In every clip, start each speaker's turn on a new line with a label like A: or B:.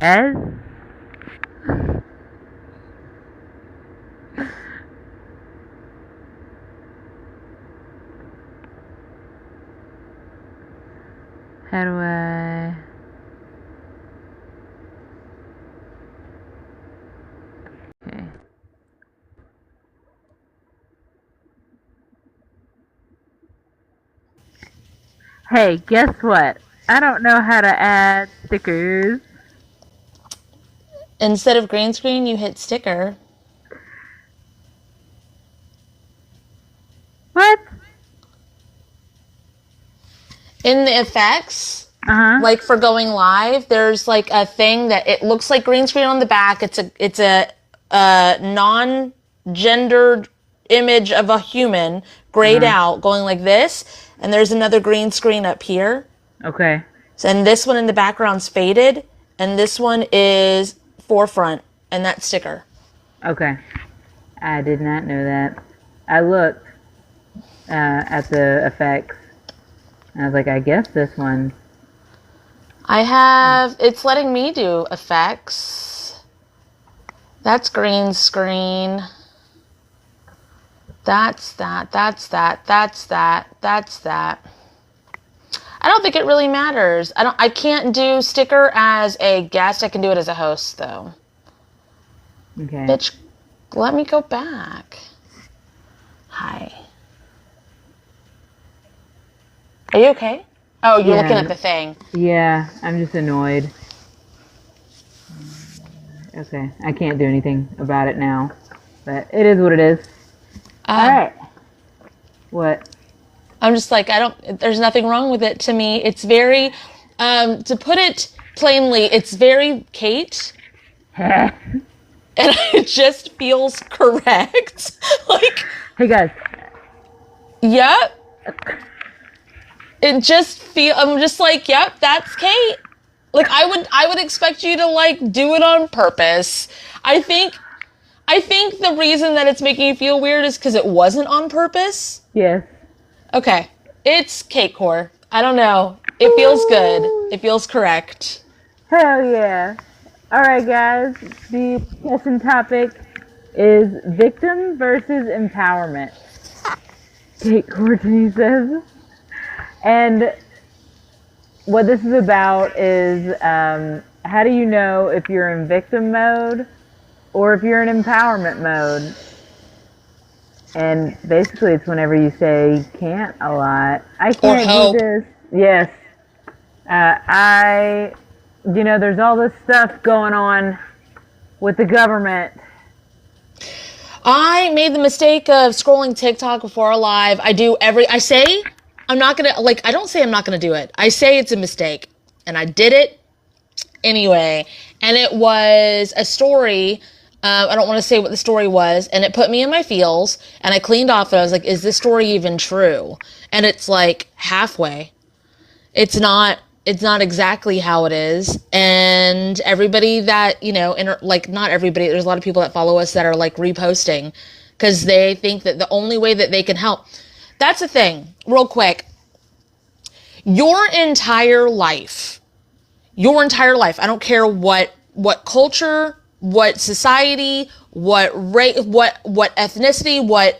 A: Yes. How do I... Okay. Hey, guess what? I don't know how to add stickers.
B: Instead of green screen, you hit sticker.
A: What?
B: In the effects,
A: Uh-huh.
B: like for going live, there's like a thing that it looks like green screen on the back. It's a non-gendered image of a human grayed out going like this, and there's another green screen up here.
A: Okay.
B: So, and this one in the background's faded, and this one is forefront, and that's sticker.
A: Okay. I did not know that. I looked at the effects. I was like, I guess this one.
B: It's letting me do effects. That's green screen. That's that. I don't think it really matters. I can't do sticker as a guest. I can do it as a host though.
A: Okay.
B: Bitch, let me go back. Hi. Are you okay? Oh, you're looking at the thing.
A: Yeah, I'm just annoyed. Okay, I can't do anything about it now, but it is what it is. All right. What?
B: I'm just like, there's nothing wrong with it to me. It's very, to put it plainly, it's very Kate. And it just feels correct. Like,
A: hey guys.
B: Yep. It just I'm just like, yep, that's Kate. Like, I would expect you to like do it on purpose. I think the reason that it's making you feel weird is because it wasn't on purpose.
A: Yes.
B: Okay. It's Kate core. I don't know. It feels good. It feels correct.
A: Hell yeah. All right, guys. The lesson topic is victim versus empowerment. Kate Courtney says. And what this is about is how do you know if you're in victim mode or if you're in empowerment mode? And basically it's whenever you say can't a lot. I can't do this. Yes. There's all this stuff going on with the government.
B: I made the mistake of scrolling TikTok before live. I say I'm not going to, like, I don't say I'm not going to do it. I say it's a mistake. And I did it anyway. And it was a story. I don't want to say what the story was. And it put me in my feels. And I cleaned off it. I was like, is this story even true? And it's like halfway. It's not exactly how it is. And everybody that, not everybody, there's a lot of people that follow us that are like reposting because they think that the only way that they can help. That's the thing, real quick. Your entire life, I don't care what culture, what society, what race, what ethnicity, what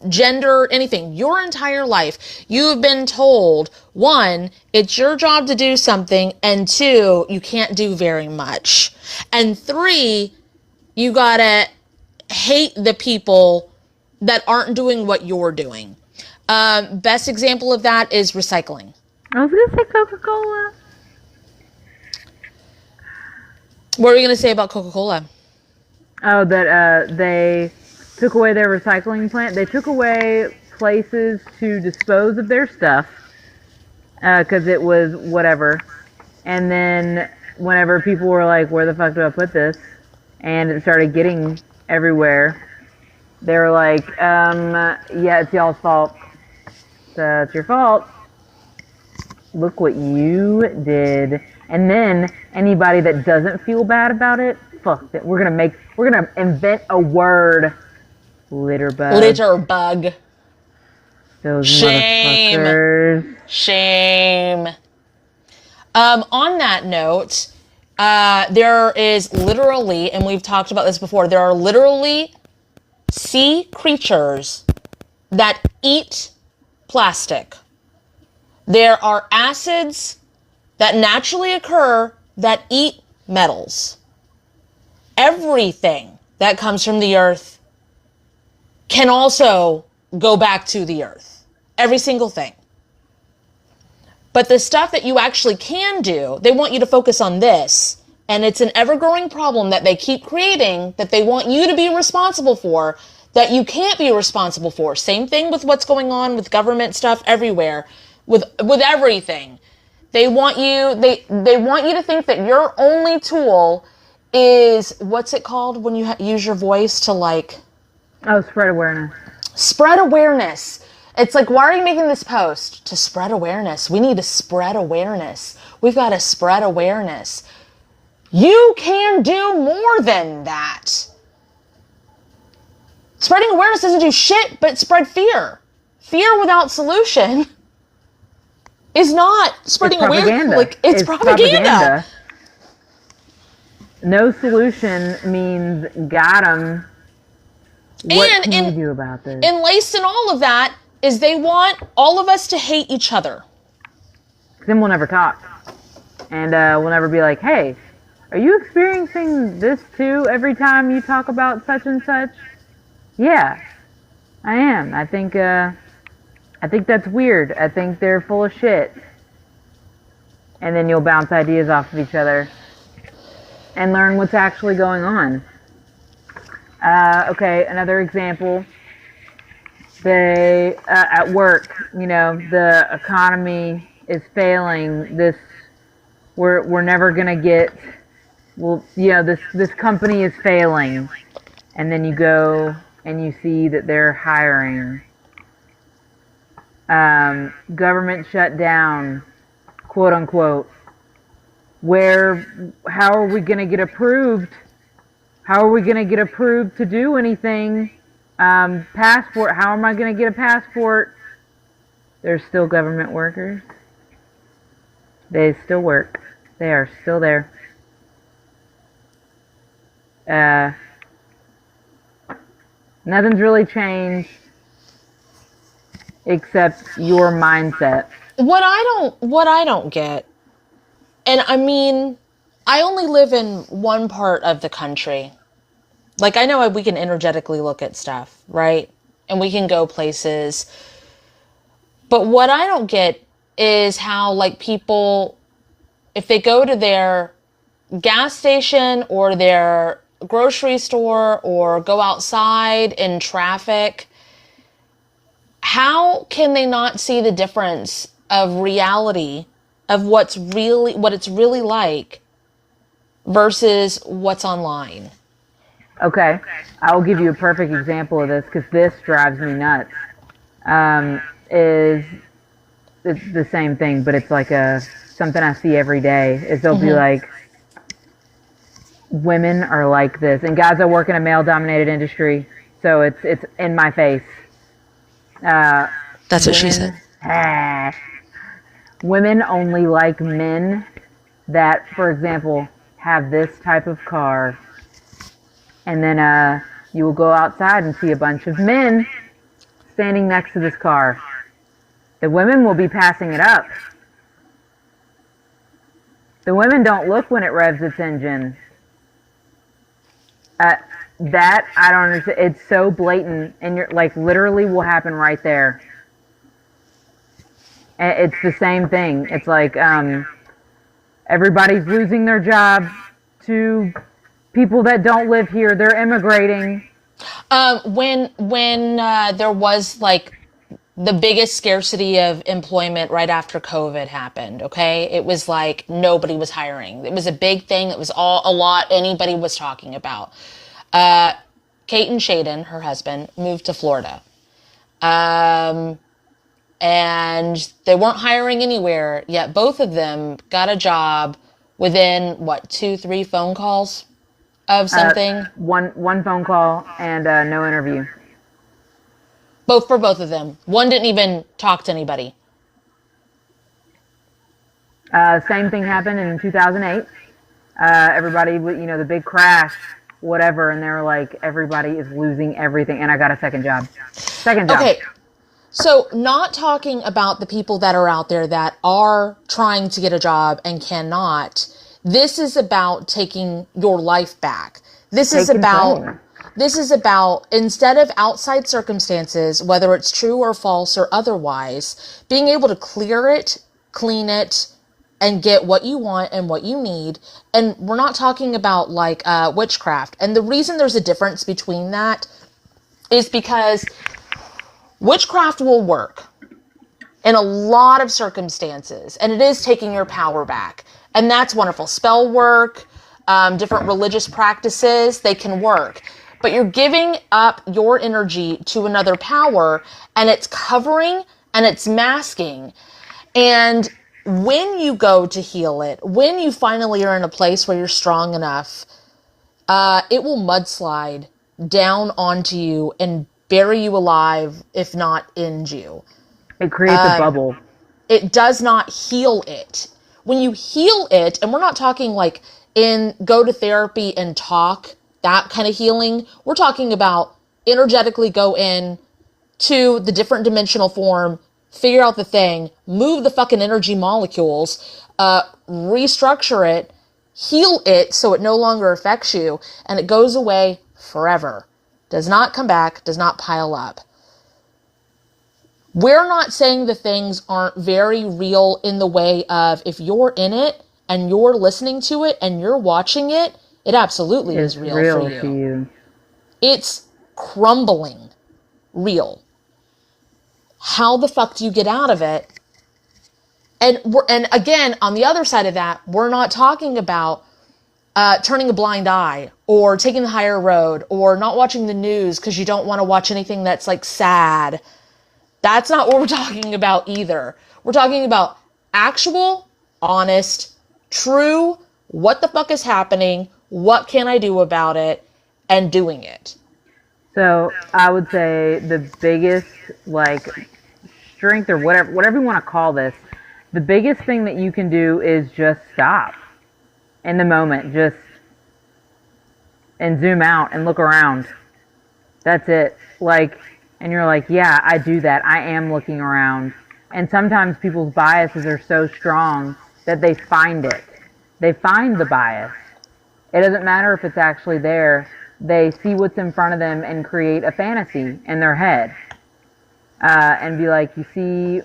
B: gender, anything. Your entire life, you have been told, 1, it's your job to do something, and 2, you can't do very much, and 3, you gotta hate the people that aren't doing what you're doing. Best example of that is recycling.
A: I was gonna say Coca-Cola.
B: What were you gonna say about Coca-Cola?
A: Oh, that they took away their recycling plant. They took away places to dispose of their stuff because it was whatever. And then whenever people were like, where the fuck do I put this? And it started getting everywhere. They were like, yeah, it's y'all's fault. So it's your fault. Look what you did. And then anybody that doesn't feel bad about it, fuck it. We're gonna invent a word. Litter bug.
B: Litter bug.
A: Those
B: Shame.
A: motherfuckers.
B: Shame. On that note, There is literally, and we've talked about this before, there are literally sea creatures that eat plastic. There are acids that naturally occur that eat metals. Everything that comes from the earth can also go back to the earth. Every single thing. But the stuff that you actually can do, they want you to focus on this. And it's an ever-growing problem that they keep creating that they want you to be responsible for that you can't be responsible for. Same thing with what's going on with government stuff everywhere, with everything. They want you to think that your only tool is, what's it called when you use your voice to like...
A: Oh, spread awareness.
B: Spread awareness. It's like, why are you making this post? To spread awareness. We need to spread awareness. We've got to spread awareness. You can do more than that. Spreading awareness doesn't do shit but spread fear. Fear without solution is not spreading awareness. Like, it's propaganda.
A: No solution means got 'em. What can you do about this?
B: And laced in all of that is they want all of us to hate each other.
A: Then we'll never talk. And we'll never be like, hey, are you experiencing this too every time you talk about such and such? Yeah, I am. I think that's weird. I think they're full of shit. And then you'll bounce ideas off of each other and learn what's actually going on. Okay, another example. They, at work, you know, the economy is failing. We're never gonna get, well, you know, this company is failing. And then you go and you see that they're hiring. Government shut down, quote unquote. How are we gonna get approved? How are we going to get approved to do anything? Passport. How am I going to get a passport? There's still government workers. They still work. They are still there. Nothing's really changed except your mindset.
B: What I don't get, and I mean, I only live in one part of the country. Like, I know we can energetically look at stuff, right? And we can go places. But what I don't get is how, like, people, if they go to their gas station or their grocery store or go outside in traffic, how can they not see the difference of reality, of what it's really like versus what's online?
A: Okay, I will give you a perfect example of this because this drives me nuts. It's the same thing, but it's like something I see every day. Is they'll be like, women are like this, and guys, I work in a male-dominated industry, so it's in my face.
B: That's what she said.
A: Women only like men that, for example, have this type of car, and then you will go outside and see a bunch of men standing next to this car. The women will be passing it up. The women don't look when it revs its engine. That I don't understand. It's so blatant, and you're like, literally will happen right there. And it's the same thing. It's like everybody's losing their job to people that don't live here. They're immigrating.
B: When there was like the biggest scarcity of employment right after COVID happened, okay? It was like nobody was hiring. It was a big thing. It was a lot anybody was talking about. Kate and Shaden, her husband, moved to Florida. And they weren't hiring anywhere, yet both of them got a job within, 2-3 phone calls of something?
A: One phone call and no interview.
B: For both of them. One didn't even talk to anybody.
A: Same thing happened in 2008. Everybody, the big crash, whatever, and they were like, everybody is losing everything, and I got a second job.
B: Okay, so not talking about the people that are out there that are trying to get a job and cannot. This is about taking your life back. This is about, instead of outside circumstances, whether it's true or false or otherwise, being able to clear it, clean it, and get what you want and what you need. And we're not talking about like witchcraft. And the reason there's a difference between that is because witchcraft will work in a lot of circumstances, and it is taking your power back. And that's wonderful. Spell work, different religious practices, they can work. But you're giving up your energy to another power, and it's covering and it's masking. And when you go to heal it, when you finally are in a place where you're strong enough, it will mudslide down onto you and bury you alive, if not end you.
A: It creates a bubble.
B: It does not heal it. When you heal it, and we're not talking like go to therapy and talk, that kind of healing. We're talking about energetically go in to the different dimensional form, figure out the thing, move the fucking energy molecules, restructure it, heal it so it no longer affects you, and it goes away forever. Does not come back, does not pile up. We're not saying the things aren't very real in the way of if you're in it and you're listening to it and you're watching it, it absolutely is real for you.
A: To you.
B: It's crumbling real. How the fuck do you get out of it? And again, on the other side of that, we're not talking about turning a blind eye or taking the higher road or not watching the news because you don't want to watch anything that's like sad. That's not what we're talking about either. We're talking about actual, honest, true, what the fuck is happening? What can I do about it? And doing it.
A: So I would say the biggest strength or whatever you want to call this, the biggest thing that you can do is just stop in the moment, and zoom out and look around. That's it. And you're like, yeah, I do that. I am looking around. And sometimes people's biases are so strong that they find it. They find the bias. It doesn't matter if it's actually there. They see what's in front of them and create a fantasy in their head. And be like, you see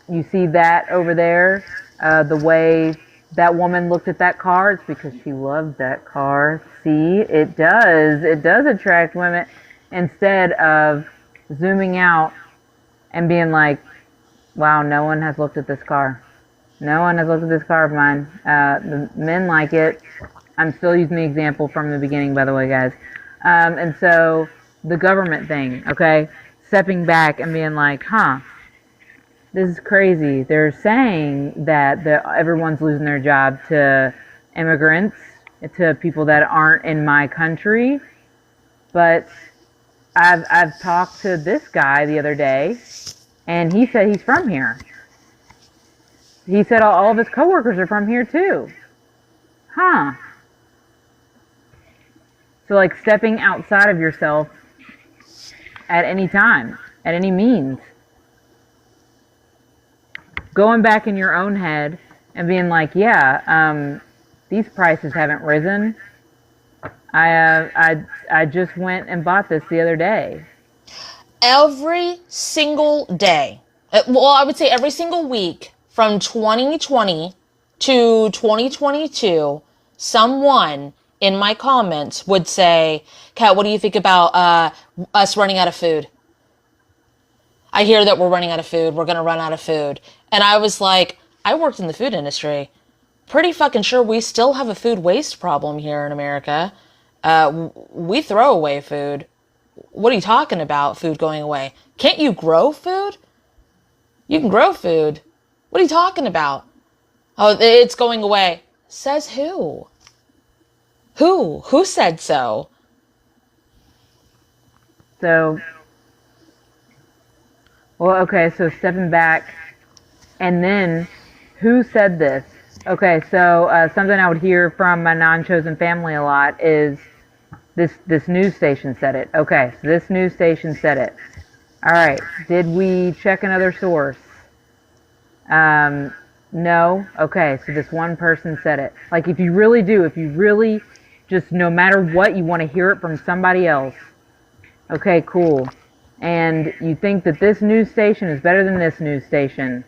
A: that over there? The way that woman looked at that car, it's because she loved that car. See, it does attract women. Instead of zooming out and being like, wow, no one has looked at this car. No one has looked at this car of mine. The men like it. I'm still using the example from the beginning, by the way, guys. And so the government thing, okay? Stepping back and being like, this is crazy. They're saying that everyone's losing their job to immigrants, to people that aren't in my country. But I've talked to this guy the other day, and he said he's from here. He said all of his coworkers are from here too. So stepping outside of yourself at any time, at any means. Going back in your own head and being like, yeah, these prices haven't risen. I just went and bought this the other day.
B: Every single day. Well, I would say every single week from 2020 to 2022, someone in my comments would say, Kat, what do you think about us running out of food? I hear that we're running out of food. We're going to run out of food. And I was like, I worked in the food industry. Pretty fucking sure we still have a food waste problem here in America. We throw away food. What are you talking about, food going away? Can't you grow food? You can grow food. What are you talking about? Oh, it's going away. Says who? Who said so?
A: So, well, okay, so stepping back, and then who said this? Okay, so something I would hear from my non-chosen family a lot is this news station said it. Okay, so this news station said it. All right, did we check another source? No. Okay, so this one person said it. Like, if you really just, no matter what, you want to hear it from somebody else. Okay, cool. And you think that this news station is better than this news station.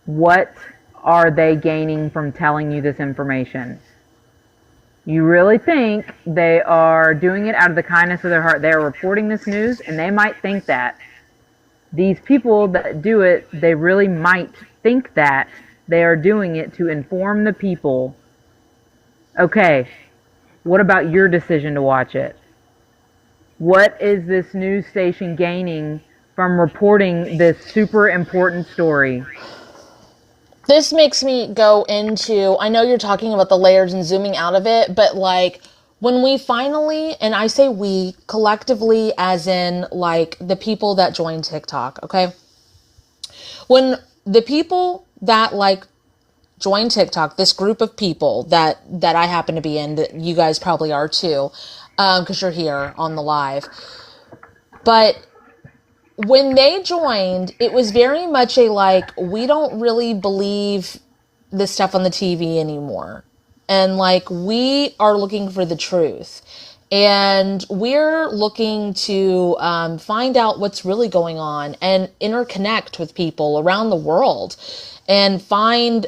A: What are they gaining from telling you this information? You really think they are doing it out of the kindness of their heart. They are reporting this news, and they might think that. These people that do it, they really might think that they are doing it to inform the people. Okay, what about your decision to watch it? What is this news station gaining from reporting this super important story?
B: This makes me go into, I know you're talking about the layers and zooming out of it, but like when we finally, and I say we, collectively as in like the people that join TikTok, okay? When the people that like join TikTok, this group of people that I happen to be in, that you guys probably are too, because you're here on the live, but when they joined, it was very much a like, we don't really believe this stuff on the TV anymore. And like, we are looking for the truth. And we're looking to find out what's really going on and interconnect with people around the world and find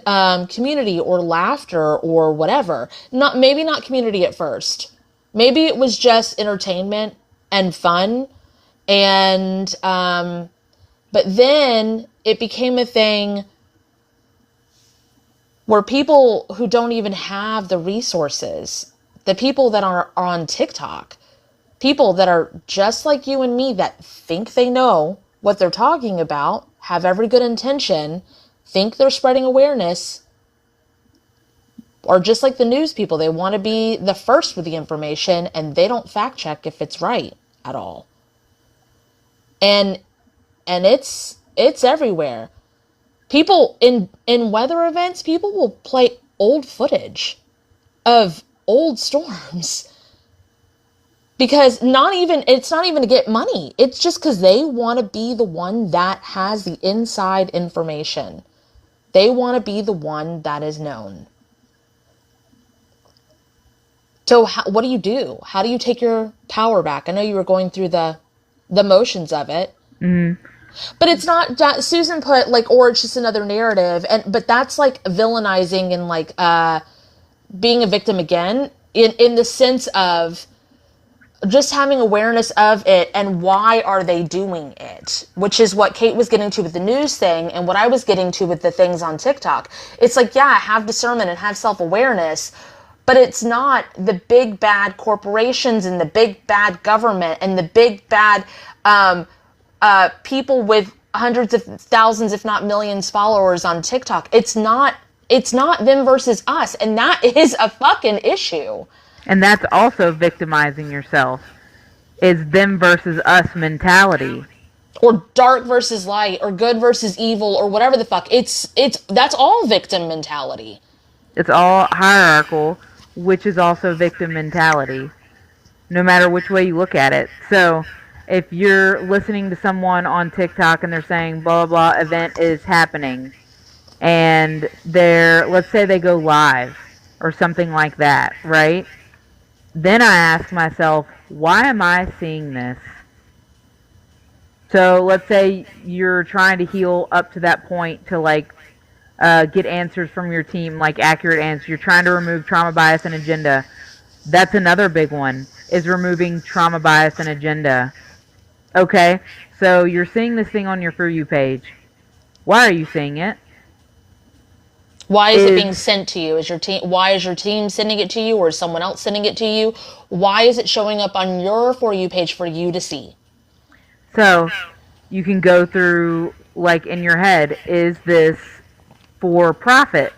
B: community or laughter or whatever. Maybe not community at first. Maybe it was just entertainment and fun. And, but then it became a thing where people who don't even have the resources, the people that are on TikTok, people that are just like you and me that think they know what they're talking about, have every good intention, think they're spreading awareness, or just like the news people, they want to be the first with the information and they don't fact check if it's right at all. And it's everywhere. People in weather events, people will play old footage of old storms because it's not even to get money. It's just because they want to be the one that has the inside information. They want to be the one that is known. So what do you do? How do you take your power back? I know you were going through the motions of it.
A: Mm-hmm.
B: But it's not that Susan put like, or it's just another narrative. But that's like villainizing and like being a victim again in the sense of just having awareness of it and why are they doing it, which is what Kate was getting to with the news thing and what I was getting to with the things on TikTok. It's like, yeah, have discernment and have self-awareness, but it's not the big bad corporations and the big bad government and the big bad people with hundreds of thousands, if not millions, followers on TikTok. It's not them versus us, and that is a fucking issue.
A: And that's also victimizing yourself. Is them versus us mentality.
B: Or dark versus light, or good versus evil, or whatever the fuck. That's all victim mentality.
A: It's all hierarchical, which is also victim mentality. No matter which way you look at it. So if you're listening to someone on TikTok and they're saying blah blah blah event is happening, and let's say they go live or something like that, right? Then I ask myself, why am I seeing this? So let's say you're trying to heal up to that point to like get answers from your team, like accurate answers. You're trying to remove trauma, bias, and agenda. That's another big one, is removing trauma, bias, and agenda. Okay, so you're seeing this thing on your For You page. Why are you seeing it?
B: Why is it being sent to you? Why is your team sending it to you, or is someone else sending it to you? Why is it showing up on your For You page for you to see?
A: So you can go through, like in your head, is this for profit?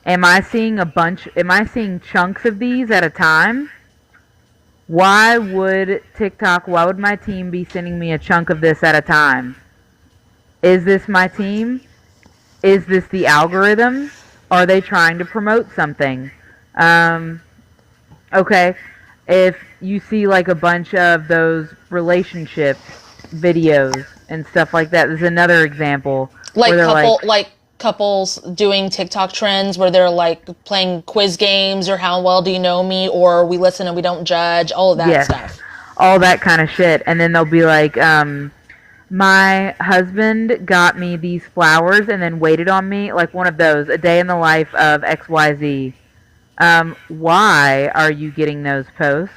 A: Am I seeing chunks of these at a time? Why would my team be sending me a chunk of this at a time? Is this my team? Is this the algorithm? Are they trying to promote something? Okay, if you see like a bunch of those relationship videos and stuff like that, there's another example
B: Like
A: where they're
B: couples doing TikTok trends where they're like playing quiz games, or how well do you know me, or we listen and we don't judge, all of that
A: yes,
B: stuff.
A: all that kind of shit. And then they'll be like, my husband got me these flowers and then waited on me, like one of those, a day in the life of XYZ. Why are you getting those posts?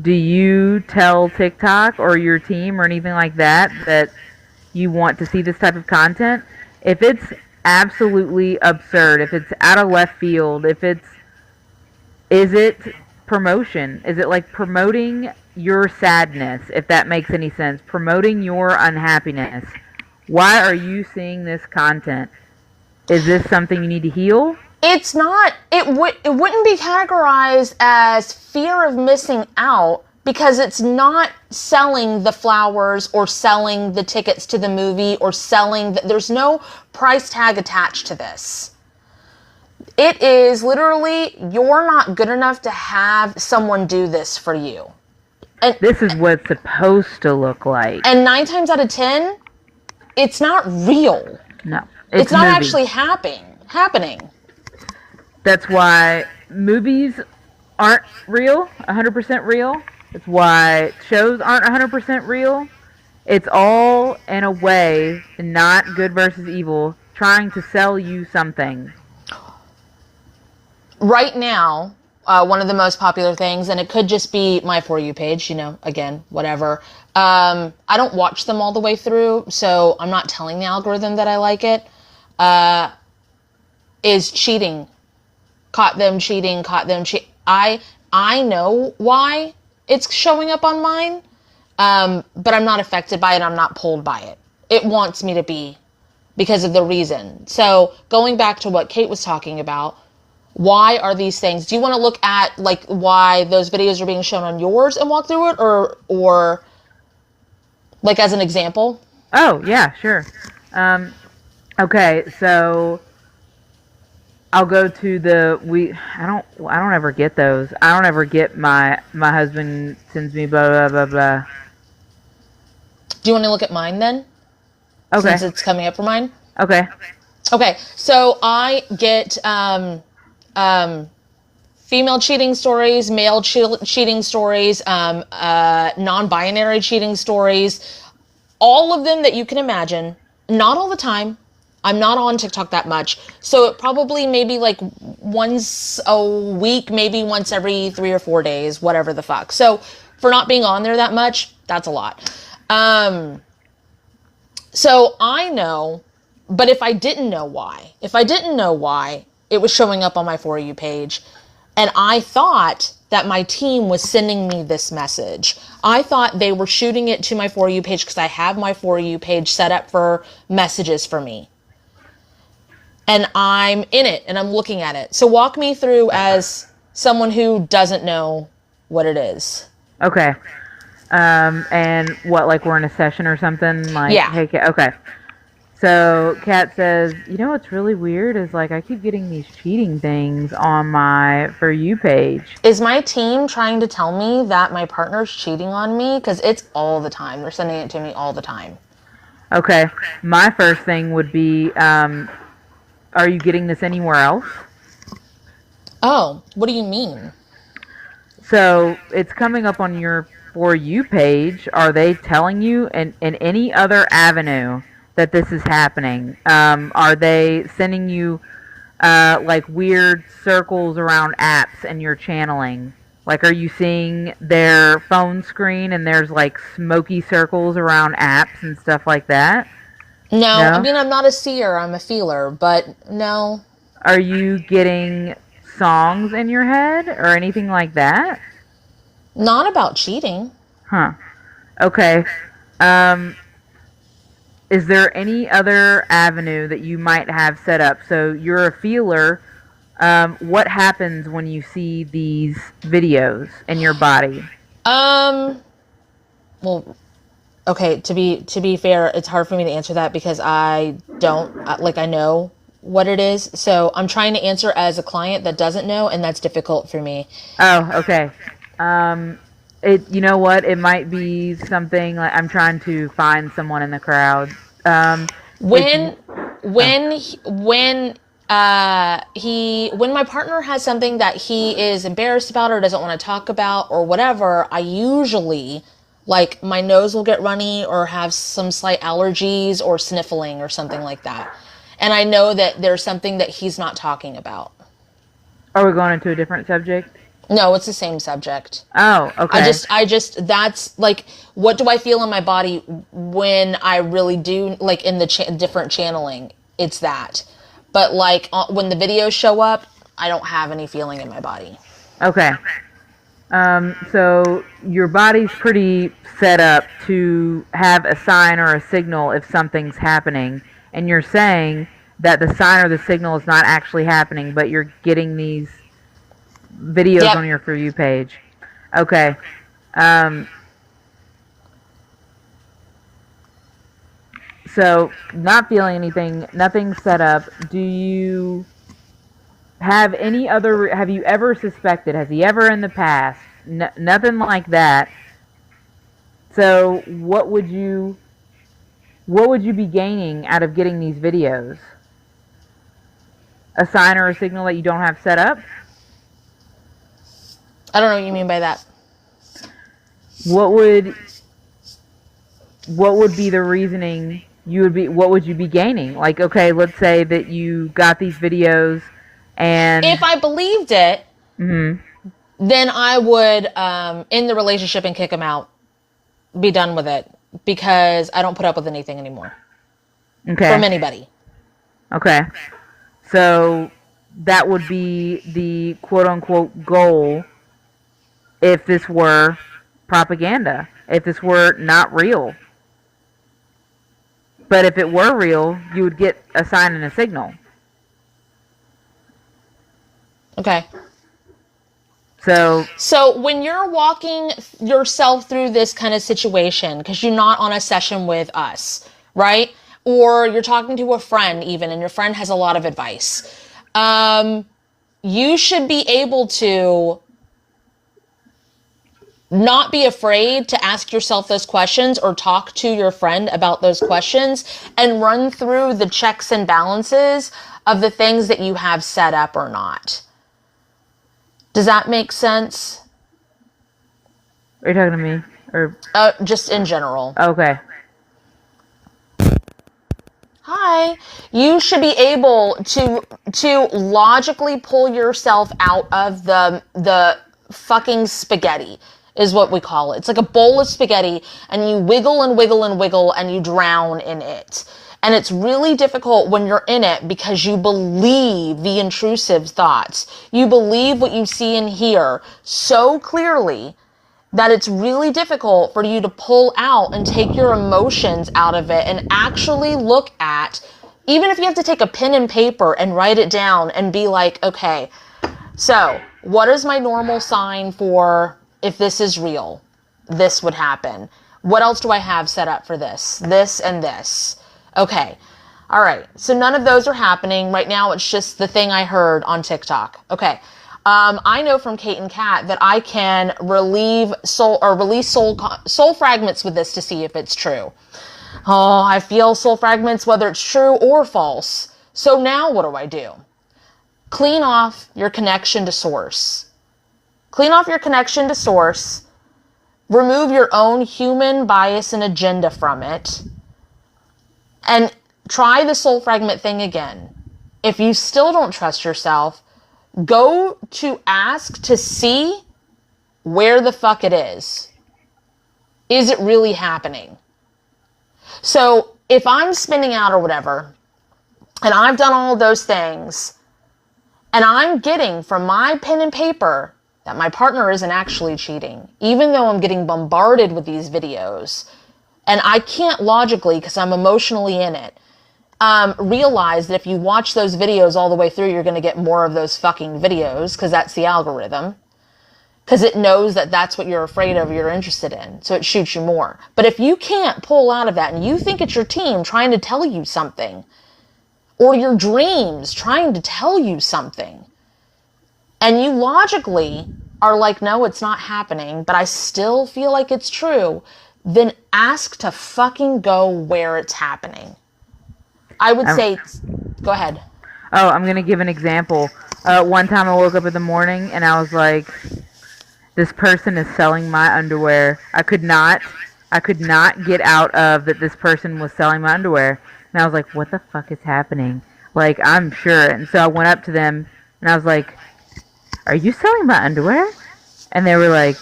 A: Do you tell TikTok or your team or anything like that that you want to see this type of content? If it's absolutely absurd, if it's out of left field, is it promotion? Is it like promoting your sadness, if that makes any sense? Promoting your unhappiness. Why are you seeing this content? Is this something you need to heal?
B: It's not, it wouldn't be categorized as fear of missing out, because it's not selling the flowers or selling the tickets to the movie or there's no price tag attached to this. It is literally, you're not good enough to have someone do this for you. And
A: this is what it's supposed to look like.
B: And 9 times out of 10, it's not real.
A: No.
B: It's not actually happening.
A: That's why movies aren't real, 100% real. It's why shows aren't 100% real. It's all, in a way, not good versus evil, trying to sell you something.
B: Right now, one of the most popular things, and it could just be my For You page, again, whatever. I don't watch them all the way through, so I'm not telling the algorithm that I like it, is cheating. Caught them cheating. I know why it's showing up on mine, but I'm not affected by it. I'm not pulled by it. It wants me to be, because of the reason. So going back to what Kate was talking about, why are these things? Do you want to look at like why those videos are being shown on yours and walk through it, or like as an example?
A: Oh yeah, sure. Okay, so I'll go to I don't ever get those. I don't ever get my husband sends me blah blah blah blah.
B: Do you want to look at mine then?
A: Okay.
B: Since it's coming up for mine.
A: Okay.
B: Okay. So I get female cheating stories, male cheating stories, non-binary cheating stories, all of them that you can imagine. Not all the time. I'm not on TikTok that much. So it probably maybe like once a week, maybe once every 3 or 4 days, whatever the fuck. So for not being on there that much, that's a lot. So I know, but if I didn't know why, it was showing up on my For You page, and I thought that my team was sending me this message. I thought they were shooting it to my For You page because I have my For You page set up for messages for me. And I'm in it and I'm looking at it. So walk me through as someone who doesn't know what it is.
A: Okay. And what, like we're in a session or something? Like,
B: yeah.
A: Hey, okay. So Kat says, what's really weird is like I keep getting these cheating things on my For You page.
B: Is my team trying to tell me that my partner's cheating on me? Because it's all the time. They're sending it to me all the time.
A: Okay. My first thing would be, are you getting this anywhere else?
B: Oh, what do you mean?
A: So it's coming up on your For You page. Are they telling you in any other avenue that this is happening? Are they sending you like weird circles around apps and you're channeling? Like, are you seeing their phone screen and there's like smoky circles around apps and stuff like that?
B: No, I mean, I'm not a seer, I'm a feeler, but no.
A: Are you getting songs in your head or anything like that?
B: Not about cheating.
A: Huh. Okay. Is there any other avenue that you might have set up? So you're a feeler. What happens when you see these videos in your body?
B: Well, okay, to be fair, it's hard for me to answer that because I don't, I know what it is. So I'm trying to answer as a client that doesn't know, and that's difficult for me.
A: Oh, okay. You know what? It might be something like I'm trying to find someone in the crowd.
B: When my partner has something that he is embarrassed about or doesn't want to talk about or whatever, I usually, like, my nose will get runny or have some slight allergies or sniffling or something like that. And I know that there's something that he's not talking about.
A: Are we going into a different subject?
B: No, it's the same subject.
A: Oh, okay.
B: I just, that's like, what do I feel in my body when I really do, like, in the different channeling? It's that. But, like, when the videos show up, I don't have any feeling in my body.
A: Okay. So your body's pretty set up to have a sign or a signal if something's happening, and you're saying that the sign or the signal is not actually happening, but you're getting these videos on your For You page. Okay. So, not feeling anything, nothing set up. Do you have any other, have you ever suspected, has he ever in the past? Nothing like that. So, what would you be gaining out of getting these videos? A sign or a signal that you don't have set up?
B: I don't know what you mean by that.
A: What would be the reasoning what would you be gaining? Like, okay, let's say that you got these videos and
B: if I believed it,
A: mm-hmm.
B: then I would end the relationship and kick him out. Be done with it, because I don't put up with anything anymore.
A: Okay.
B: From anybody.
A: Okay. So that would be the quote unquote goal if this were propaganda, if this were not real. But if it were real, you would get a sign and a signal.
B: Okay.
A: So
B: when you're walking yourself through this kind of situation, because you're not on a session with us, right? Or you're talking to a friend even, and your friend has a lot of advice. You should be able to not be afraid to ask yourself those questions or talk to your friend about those questions and run through the checks and balances of the things that you have set up or not. Does that make sense?
A: Are you talking to me? Or
B: just in general.
A: Okay.
B: Hi. You should be able to logically pull yourself out of the fucking spaghetti, is what we call it. It's like a bowl of spaghetti, and you wiggle and wiggle and wiggle, and you drown in it. And it's really difficult when you're in it because you believe the intrusive thoughts. You believe what you see and hear so clearly that it's really difficult for you to pull out and take your emotions out of it and actually look at, even if you have to take a pen and paper and write it down and be like, okay, so what is my normal sign for if this is real? This would happen. What else do I have set up for this? This and this. Okay. All right. So none of those are happening. Right now, it's just the thing I heard on TikTok. Okay. I know from Kate and Kat that I can release soul fragments with this to see if it's true. Oh, I feel soul fragments, whether it's true or false. So now what do I do? Clean off your connection to source. Clean off your connection to source. Remove your own human bias and agenda from it. And try the soul fragment thing again. If you still don't trust yourself, go to ask to see where the fuck it is. Is it really happening? So if I'm spinning out or whatever, and I've done all of those things, and I'm getting from my pen and paper that my partner isn't actually cheating, even though I'm getting bombarded with these videos, and I can't logically, because I'm emotionally in it, realize that if you watch those videos all the way through, you're going to get more of those fucking videos, because that's the algorithm. Because it knows that that's what you're afraid of, you're interested in. So it shoots you more. But if you can't pull out of that and you think it's your team trying to tell you something, or your dreams trying to tell you something, and you logically are like, no, it's not happening, but I still feel like it's true, then ask to fucking go where it's happening. I would say, go ahead.
A: Oh, I'm going to give an example. One time I woke up in the morning and I was like, this person is selling my underwear. I could not get out of that this person was selling my underwear. And I was like, what the fuck is happening? Like, I'm sure. And so I went up to them and I was like, are you selling my underwear? And they were like,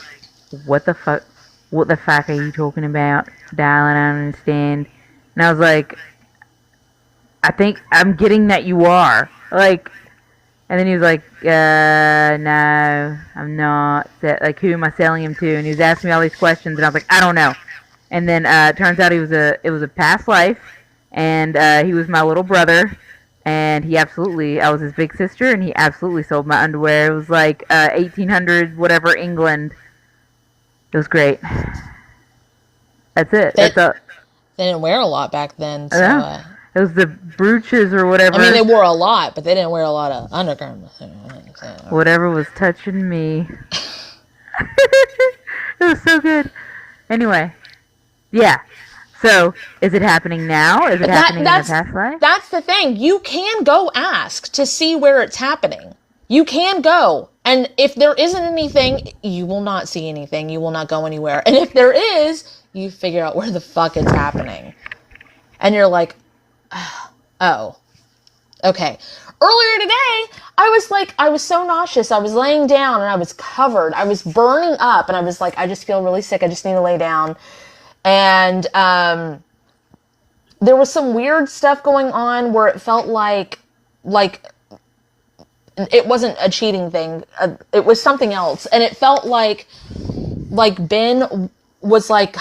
A: what the fuck are you talking about, darling? I don't understand. And I was like, I think I'm getting that you are. Like, and then he was like, no, I'm not. Like, who am I selling him to? And he was asking me all these questions, and I was like, I don't know. And then it turns out it was a past life, and he was my little brother, and I was his big sister, and he absolutely sold my underwear. It was like 1800 whatever England. It was great. That's it. That's all.
B: They didn't wear a lot back then, so.
A: It was the brooches or whatever.
B: I mean, they wore a lot, but they didn't wear a lot of undergarments.
A: Whatever was touching me. It was so good. Anyway, yeah. So, is it happening now? Is it happening in the past life?
B: That's the thing. You can go ask to see where it's happening. You can go. And if there isn't anything, you will not see anything. You will not go anywhere. And if there is, you figure out where the fuck it's happening. And you're like, oh, okay. Earlier today, I was so nauseous. I was laying down and I was covered. I was burning up and I was like, I just feel really sick. I just need to lay down. And there was some weird stuff going on where it felt like it wasn't a cheating thing. It was something else. And it felt like Ben was like,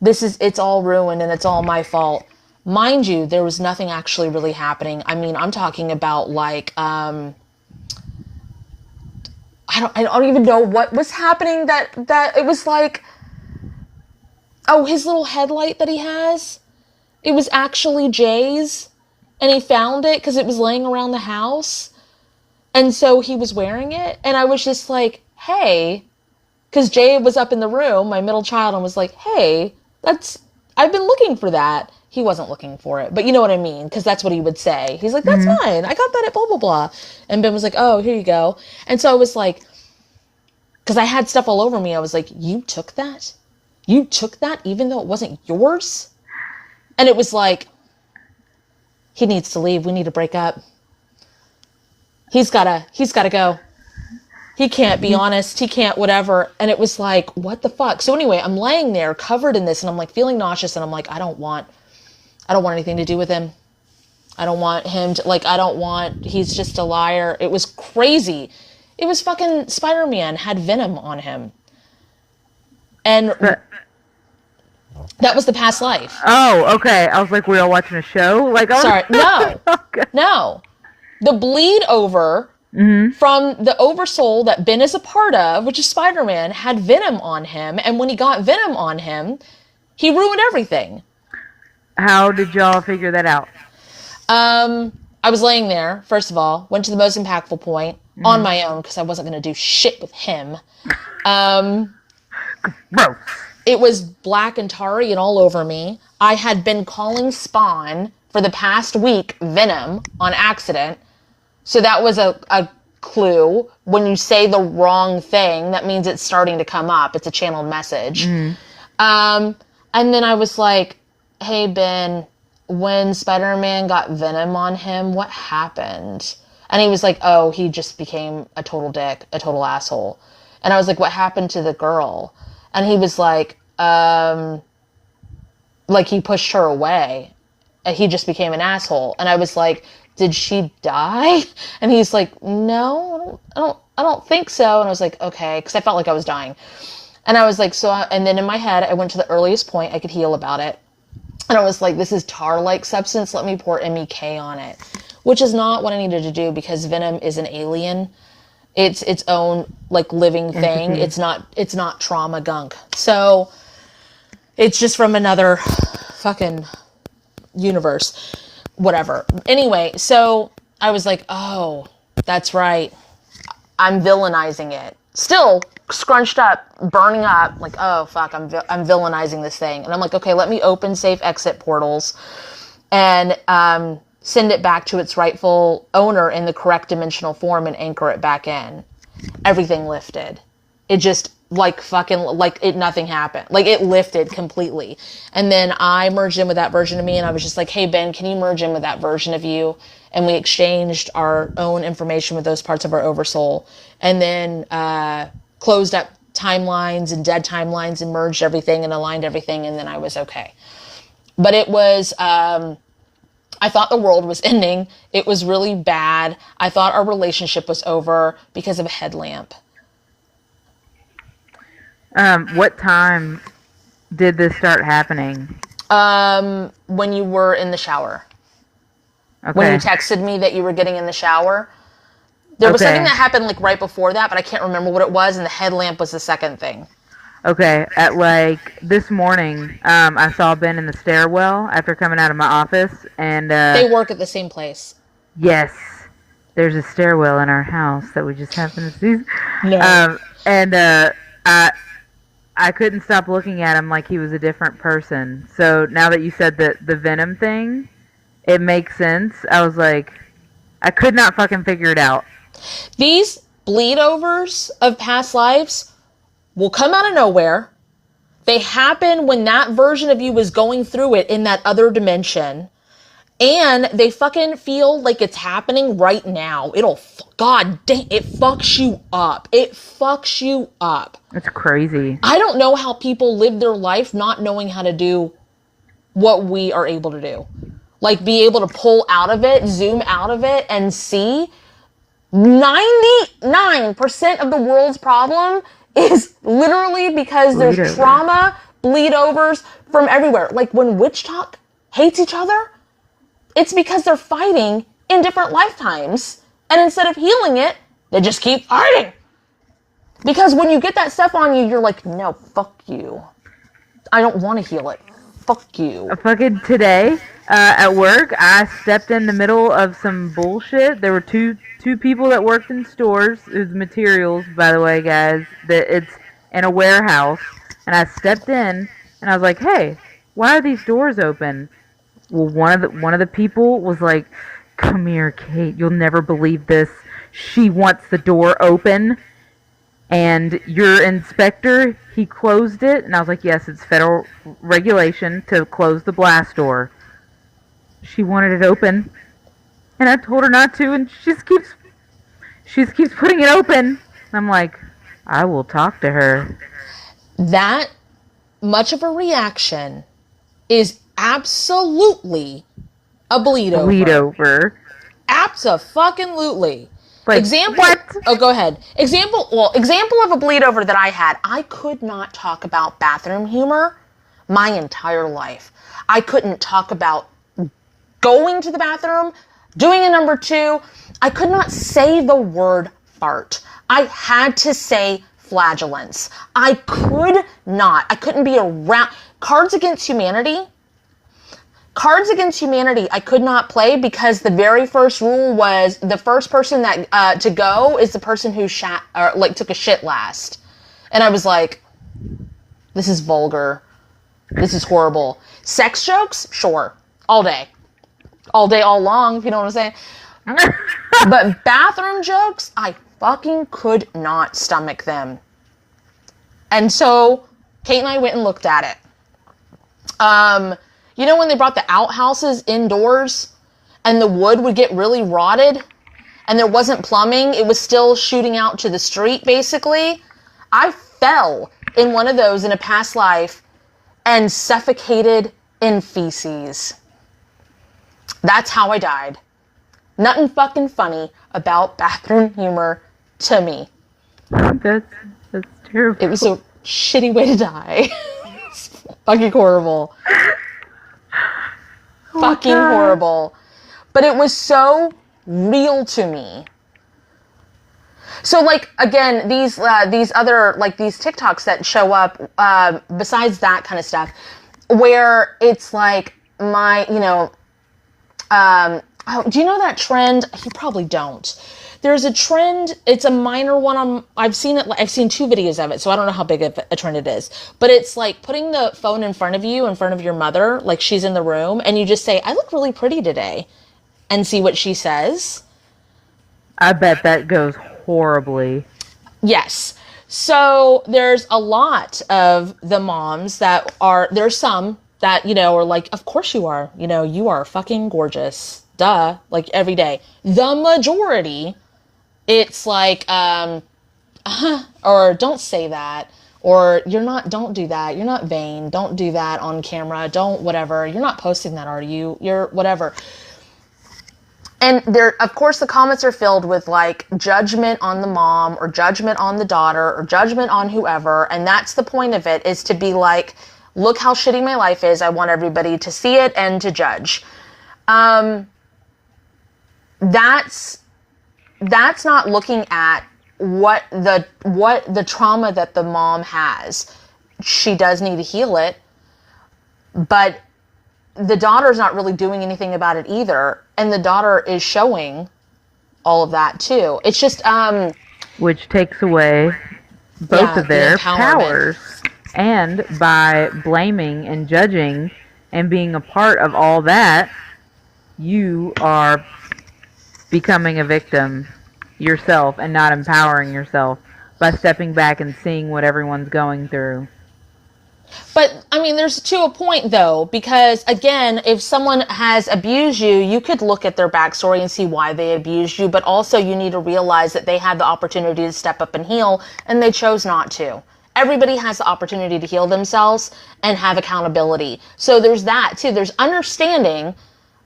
B: it's all ruined and it's all my fault. Mind you, there was nothing actually really happening. I mean, I'm talking about like, I don't even know what was happening that it was like, oh, his little headlight that he has, it was actually Jay's, and he found it because it was laying around the house. And so he was wearing it. And I was just like, hey, because Jay was up in the room, my middle child, and was like, hey, I've been looking for that. He wasn't looking for it, but you know what I mean? Because that's what he would say. He's like, that's mine. I got that at blah, blah, blah. And Ben was like, oh, here you go. And so I was like, because I had stuff all over me. I was like, you took that? You took that even though it wasn't yours? And it was like, he needs to leave. We need to break up. He's gotta go. He can't be honest. He can't whatever. And it was like, what the fuck? So anyway, I'm laying there covered in this and I'm like feeling nauseous and I'm like, I don't want anything to do with him. I don't want him to, he's just a liar. It was crazy. It was fucking Spider-Man had venom on him. And that was the past life.
A: Oh, okay. I was like, we all watching a show? Like,
B: sorry, no.
A: Okay.
B: No. The bleed over from the oversoul that Ben is a part of, which is Spider-Man, had venom on him. And when he got venom on him, he ruined everything.
A: How did y'all figure that out?
B: I was laying there, first of all, went to the most impactful point on my own because I wasn't going to do shit with him.
A: Gross.
B: It was black and tarry and all over me. I had been calling Spawn for the past week Venom on accident. So that was a clue. When you say the wrong thing, that means it's starting to come up. It's a channeled message. And then I was like, hey, Ben, when Spider-Man got venom on him, what happened? And he was like, oh, he just became a total dick, a total asshole. And I was like, what happened to the girl? And he was like he pushed her away. And he just became an asshole. And I was like, did she die? And he's like, no, I don't think so. And I was like, okay, because I felt like I was dying. And I was like, and then in my head, I went to the earliest point I could heal about it. And I was like, this is tar-like substance. Let me pour MEK on it, which is not what I needed to do because venom is an alien. It's its own living thing. It's not trauma gunk. So it's just from another fucking universe. whatever. Anyway, so I was like, oh, that's right. I'm villainizing it. Still scrunched up, burning up, like, oh, fuck, I'm villainizing this thing. And I'm like, okay, let me open safe exit portals and send it back to its rightful owner in the correct dimensional form and anchor it back in. Everything lifted. It just, nothing happened. Like, it lifted completely. And then I merged in with that version of me, and I was just like, hey, Ben, can you merge in with that version of you? And we exchanged our own information with those parts of our oversoul. And then closed up timelines and dead timelines and merged everything and aligned everything, and then I was okay. But it was, I thought the world was ending. It was really bad. I thought our relationship was over because of a headlamp.
A: What time did this start happening?
B: When you were in the shower.
A: Okay.
B: When you texted me that you were getting in the shower. There was something that happened like right before that, but I can't remember what it was, and the headlamp was the second thing.
A: Okay, at like this morning, I saw Ben in the stairwell after coming out of my office, and
B: they work at the same place.
A: Yes, there's a stairwell in our house that we just happened to see.
B: No.
A: I couldn't stop looking at him like he was a different person. So now that you said the Venom thing, it makes sense. I was like, I could not fucking figure it out.
B: These bleed overs of past lives will come out of nowhere. They happen when that version of you is going through it in that other dimension. And they fucking feel like it's happening right now. God dang, it fucks you up. It fucks you up.
A: It's crazy.
B: I don't know how people live their life not knowing how to do what we are able to do. Like, be able to pull out of it, zoom out of it, and see 99% of the world's problem is literally because there's trauma, bleed overs from everywhere. Like, when witch talk hates each other, it's because they're fighting in different lifetimes. And instead of healing it, they just keep fighting. Because when you get that stuff on you, you're like, no, fuck you. I don't want to heal it. Fuck you.
A: Fucking today, at work, I stepped in the middle of some bullshit. There were two people that worked in stores. It was materials, by the way, guys. That it's in a warehouse. And I stepped in, and I was like, hey, why are these doors open? Well, one of the people was like, come here, Kate, you'll never believe this. She wants the door open. And your inspector, he closed it. And I was like, yes, it's federal regulation to close the blast door. She wanted it open. And I told her not to, and she just keeps putting it open. And I'm like, I will talk to her. That
B: much of a reaction is absolutely a bleed over.
A: Bleed over.
B: Abso-fucking-lutely.
A: Like,
B: example.
A: What?
B: Oh, go ahead. Example of a bleed over that I had. I could not talk about bathroom humor my entire life. I couldn't talk about going to the bathroom, doing a number two. I could not say the word fart. I had to say flagellants. I couldn't be around. Cards Against Humanity, I could not play because the very first rule was the first person that to go is the person who took a shit last. And I was like, this is vulgar. This is horrible. Sex jokes? Sure. All day. All day, all long, if you know what I'm saying. But bathroom jokes, I fucking could not stomach them. And so Kate and I went and looked at it. You know when they brought the outhouses indoors and the wood would get really rotted and there wasn't plumbing, it was still shooting out to the street basically? I fell in one of those in a past life and suffocated in feces. That's how I died. Nothing fucking funny about bathroom humor to me.
A: That's terrible.
B: It was a shitty way to die. It's fucking horrible. Fucking horrible. But it was so real to me. So, like, again, these other, like, these TikToks that show up, besides that kind of stuff, where it's like Do you know that trend? You probably don't. There's a trend. It's a minor one. I've seen it. I've seen 2 videos of it, so I don't know how big of a trend it is. But it's like putting the phone in front of you, in front of your mother, like she's in the room, and you just say, "I look really pretty today," and see what she says.
A: I bet that goes horribly.
B: Yes. So there's a lot of the moms that are. There's some that are like, "Of course you are. You are fucking gorgeous. Duh." Like every day. The majority. It's like, or don't say that, or don't do that. You're not vain. Don't do that on camera. Don't whatever. You're not posting that, are you? You're whatever. And there, of course, the comments are filled with like judgment on the mom or judgment on the daughter or judgment on whoever. And that's the point of it, is to be like, look how shitty my life is. I want everybody to see it and to judge. That's not looking at what the trauma that the mom has. She does need to heal it, but the daughter's not really doing anything about it either, and the daughter is showing all of that too. It's just
A: which takes away both of their powers, and by blaming and judging and being a part of all that, you are becoming a victim yourself and not empowering yourself by stepping back and seeing what everyone's going through.
B: But, I mean, there's to a point, though, because, again, if someone has abused you, you could look at their backstory and see why they abused you, but also you need to realize that they had the opportunity to step up and heal, and they chose not to. Everybody has the opportunity to heal themselves and have accountability. So there's that, too. There's understanding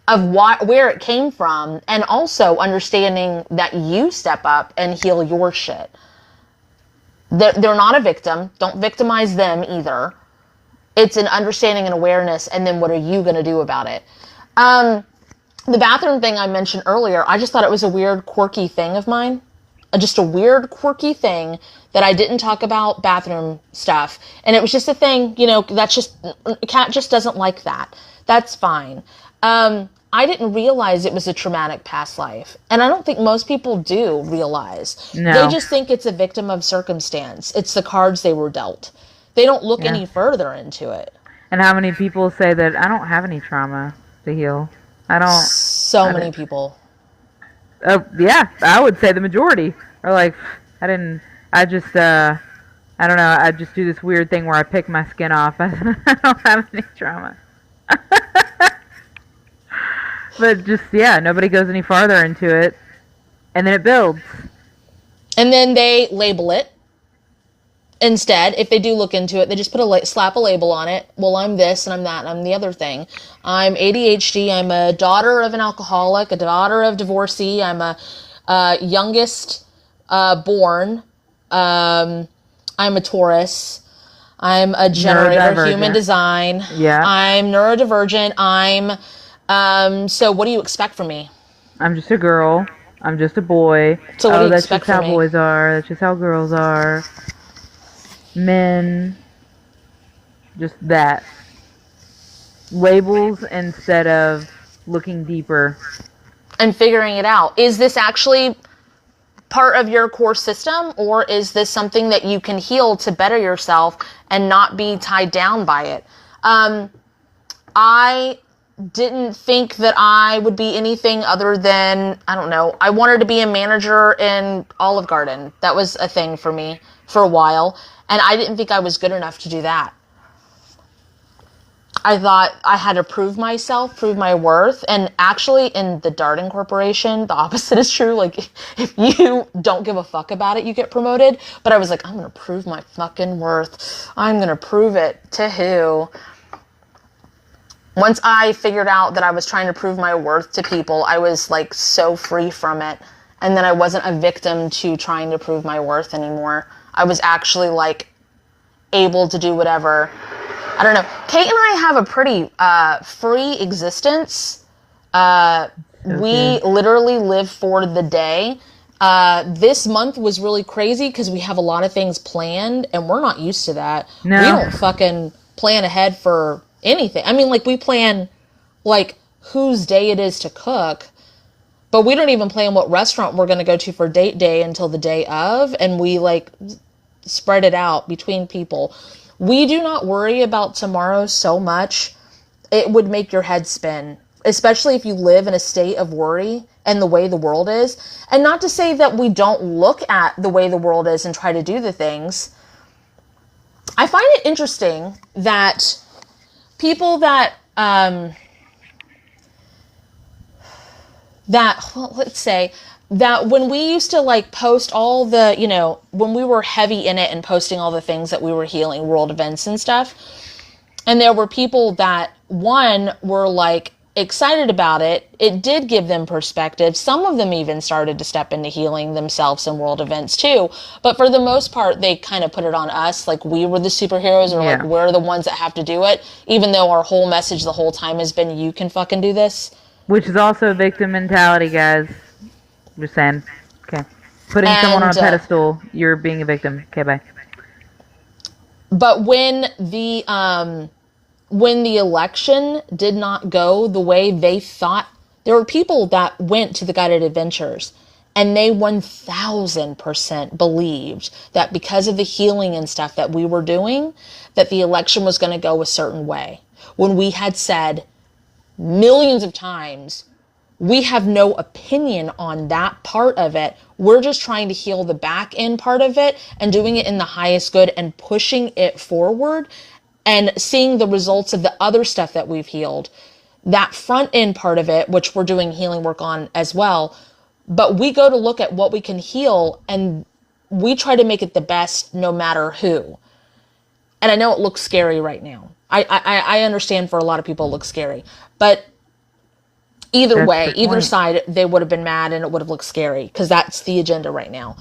B: of where it came from, and also understanding that you step up and heal your shit. They're not a victim. Don't victimize them either. It's an understanding and awareness, and then what are you going to do about it? The bathroom thing I mentioned earlier, I just thought it was a weird, quirky thing of mine. Just a weird, quirky thing that I didn't talk about bathroom stuff. And it was just a thing, that's just, Kat just doesn't like that. That's fine. I didn't realize it was a traumatic past life. And I don't think most people do realize.
A: No.
B: They just think it's a victim of circumstance. It's the cards they were dealt. They don't look any further into it.
A: And how many people say that I don't have any trauma to heal?
B: Many people.
A: Yeah, I would say the majority are like, I don't know, I just do this weird thing where I pick my skin off. I don't have any trauma. But just, nobody goes any farther into it. And then it builds.
B: And then they label it. Instead, if they do look into it, they just slap a label on it. Well, I'm this and I'm that and I'm the other thing. I'm ADHD. I'm a daughter of an alcoholic, a daughter of divorcee. I'm a youngest born. I'm a Taurus. I'm a generator, human design.
A: Yeah.
B: I'm neurodivergent. So what do you expect from me?
A: I'm just a girl. I'm just a boy.
B: So what do you expect from me?
A: That's just how boys are. That's just how girls are. Men. Just that. Labels instead of looking deeper.
B: And figuring it out. Is this actually part of your core system, or is this something that you can heal to better yourself and not be tied down by it? I didn't think that I would be anything other than, I don't know, I wanted to be a manager in Olive Garden. That was a thing for me for a while, and I didn't think I was good enough to do that. I thought I had to prove myself, prove my worth, and actually in the Darden Corporation, the opposite is true. Like, if you don't give a fuck about it, you get promoted. But I was like, I'm going to prove my fucking worth. I'm going to prove it to who? Once I figured out that I was trying to prove my worth to people, I was like so free from it. And then I wasn't a victim to trying to prove my worth anymore. I was actually like able to do whatever. I don't know. Kate and I have a pretty free existence. We literally live for the day. This month was really crazy because we have a lot of things planned and we're not used to that. No. We don't fucking plan ahead for anything. I mean, like, we plan, like, whose day it is to cook, but we don't even plan what restaurant we're going to go to for date day until the day of, and we like spread it out between people. We do not worry about tomorrow so much. It would make your head spin, especially if you live in a state of worry and the way the world is. And not to say that we don't look at the way the world is and try to do the things. I find it interesting that people that, let's say that when we used to like post all the, you know, when we were heavy in it and posting all the things that we were healing, world events and stuff, and there were people that, one, were like excited about it. It did give them perspective. Some of them even started to step into healing themselves in world events too. But for the most part, they kind of put it on us. Like we were the superheroes, or like we're the ones that have to do it. Even though our whole message the whole time has been, you can fucking do this.
A: Which is also victim mentality, guys. Just saying. Okay. Putting someone on a pedestal, you're being a victim. Okay, bye.
B: But when the election did not go the way they thought, there were people that went to the guided adventures and they 1000% believed that because of the healing and stuff that we were doing, that the election was going to go a certain way. When we had said millions of times, we have no opinion on that part of it. We're just trying to heal the back end part of it and doing it in the highest good and pushing it forward and seeing the results of the other stuff that we've healed. That front end part of it, which we're doing healing work on as well. But we go to look at what we can heal and we try to make it the best no matter who. And I know it looks scary right now. I understand for a lot of people it looks scary. But either way, either side, they would have been mad and it would have looked scary because that's the agenda right now.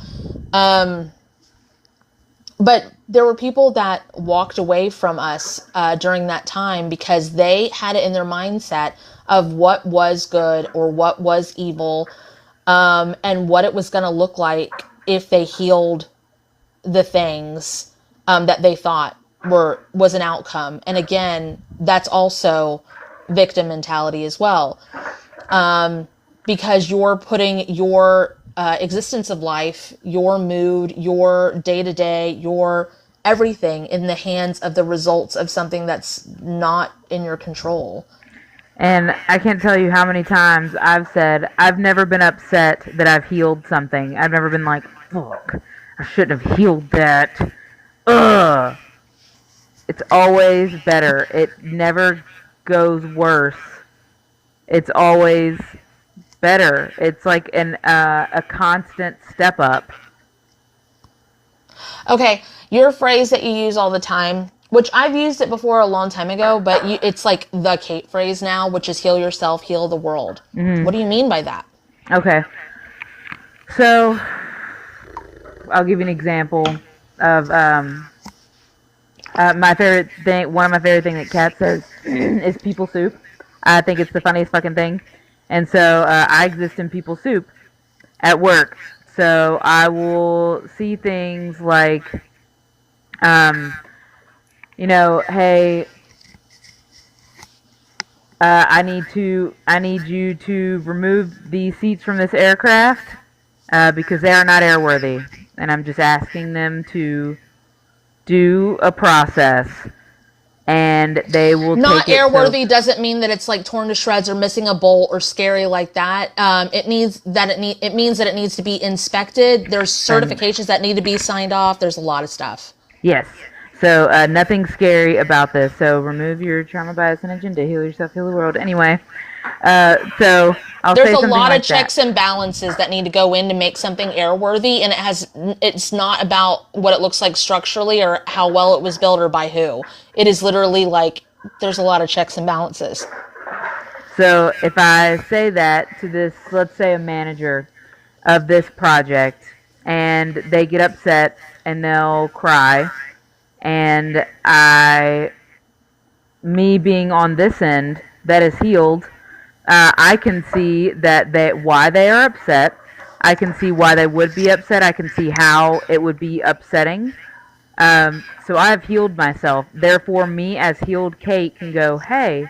B: But there were people that walked away from us during that time because they had it in their mindset of what was good or what was evil, and what it was going to look like if they healed the things that they thought was an outcome. And again, that's also victim mentality as well. Because you're putting your existence of life, your mood, your day-to-day, your everything in the hands of the results of something that's not in your control.
A: And I can't tell you how many times I've said, I've never been upset that I've healed something. I've never been like, fuck, I shouldn't have healed that. Ugh. It's always better. It never goes worse. It's always better. It's like a constant step up.
B: Okay, your phrase that you use all the time, which I've used it before a long time ago, but it's like the Kate phrase now, which is heal yourself, heal the world. Mm-hmm. What do you mean by that? Okay.
A: So, I'll give you an example of my favorite thing. One of my favorite things that Kat says is people soup. I think it's the funniest fucking thing. And so I exist in people soup at work. So I will see things like, you know, hey, I need you to remove the seats from this aircraft because they are not airworthy. And I'm just asking them to do a process. And they will
B: not take airworthy doesn't mean that it's like torn to shreds or missing a bolt or scary like that. It means that it means that it needs to be inspected. There's certifications that need to be signed off. There's a lot of stuff.
A: Yes. So nothing scary about this. So remove your trauma, bias, and agenda. Heal yourself, heal the world. Anyway, so I'll
B: there's
A: say
B: a lot
A: like
B: of checks and balances that need to go in to make something airworthy, and it's not about what it looks like structurally or how well it was built or by who. It is literally like there's a lot of checks and balances.
A: So if I say that to this, let's say a manager of this project, and they get upset and they'll cry, and me being on this end that is healed, I can see why they are upset. I can see why they would be upset. I can see how it would be upsetting. So I have healed myself. Therefore, me as healed Kate can go, hey,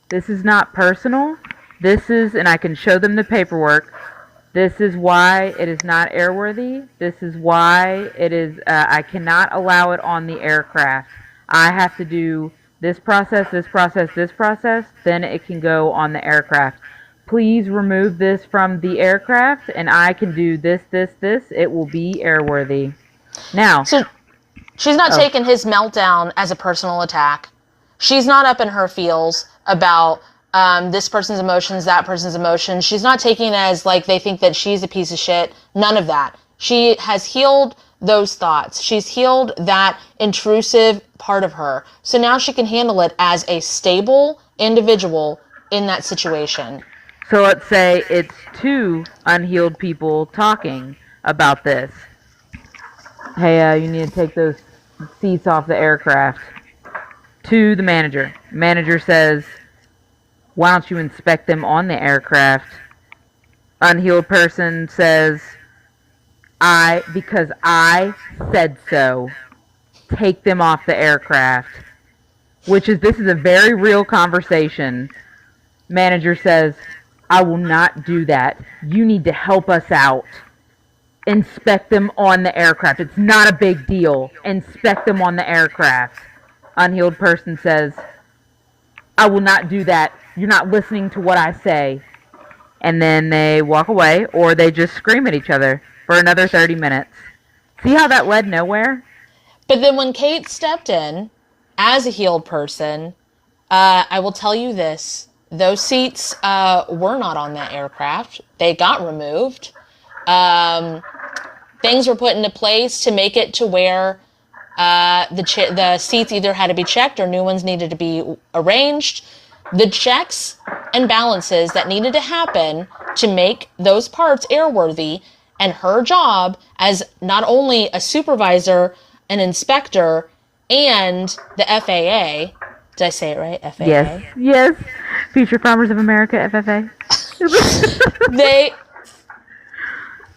A: this is not personal. This is, and I can show them the paperwork. This is why it is not airworthy. This is why it is, I cannot allow it on the aircraft. I have to do this process, this process, this process, then it can go on the aircraft. Please remove this from the aircraft, and I can do this, this, this. It will be airworthy. Now,
B: so she's not taking his meltdown as a personal attack. She's not up in her feels about this person's emotions, that person's emotions. She's not taking it as like they think that she's a piece of shit. None of that. She has healed those thoughts. She's healed that intrusive part of her. So now she can handle it as a stable individual in that situation.
A: So let's say it's two unhealed people talking about this. Hey, you need to take those seats off the aircraft. To the manager. Manager says, why don't you inspect them on the aircraft? Unhealed person says, because I said so. Take them off the aircraft. This is a very real conversation. Manager says, I will not do that. You need to help us out. Inspect them on the aircraft. It's not a big deal. Inspect them on the aircraft. Unhealed person says, I will not do that. You're not listening to what I say. And then they walk away, or they just scream at each other for another 30 minutes. See how that led nowhere?
B: But then when Kate stepped in as a healed person, I will tell you this. Those seats were not on that aircraft. They got removed. Things were put into place to make it to where the seats either had to be checked or new ones needed to be arranged. The checks and balances that needed to happen to make those parts airworthy, and her job as not only a supervisor, an inspector, and the FAA. Did I say it right? FAA?
A: Yes. Future Farmers of America, FFA.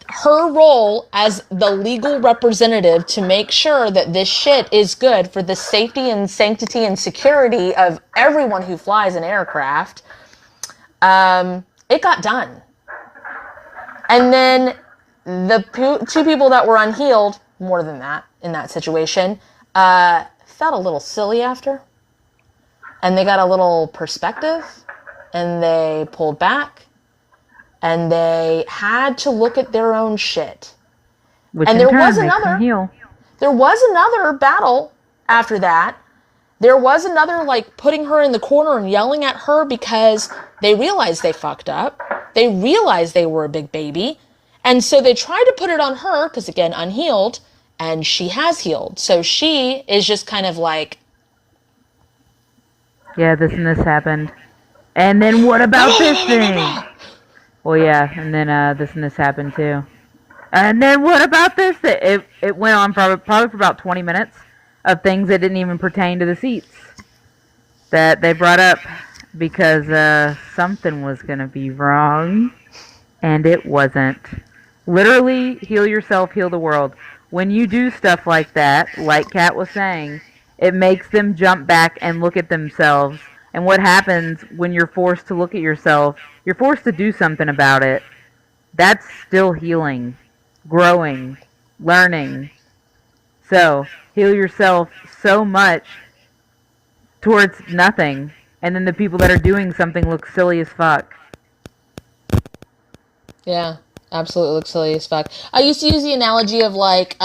B: Her role as the legal representative to make sure that this shit is good for the safety and sanctity and security of everyone who flies an aircraft, it got done. And then the two people that were unhealed, more than that, in that situation, felt a little silly after. And they got a little perspective, and they pulled back. And they had to look at their own shit. And there was another battle after that. There was another, like, putting her in the corner and yelling at her because they realized they fucked up. They realized they were a big baby. And so they tried to put it on her, because, again, unhealed, and she has healed. So she is just kind of like,
A: yeah, this and this happened. And then what about this thing? Well, yeah, and then this and this happened too. And then what about this? It went on probably for about 20 minutes of things that didn't even pertain to the seats that they brought up because something was going to be wrong, and it wasn't. Literally, heal yourself, heal the world. When you do stuff like that, like Kat was saying, it makes them jump back and look at themselves. And what happens when you're forced to look at yourself, you're forced to do something about it. That's still healing, growing, learning. So, heal yourself so much towards nothing. And then the people that are doing something look silly as fuck.
B: Yeah, absolutely look silly as fuck. I used to use the analogy of like,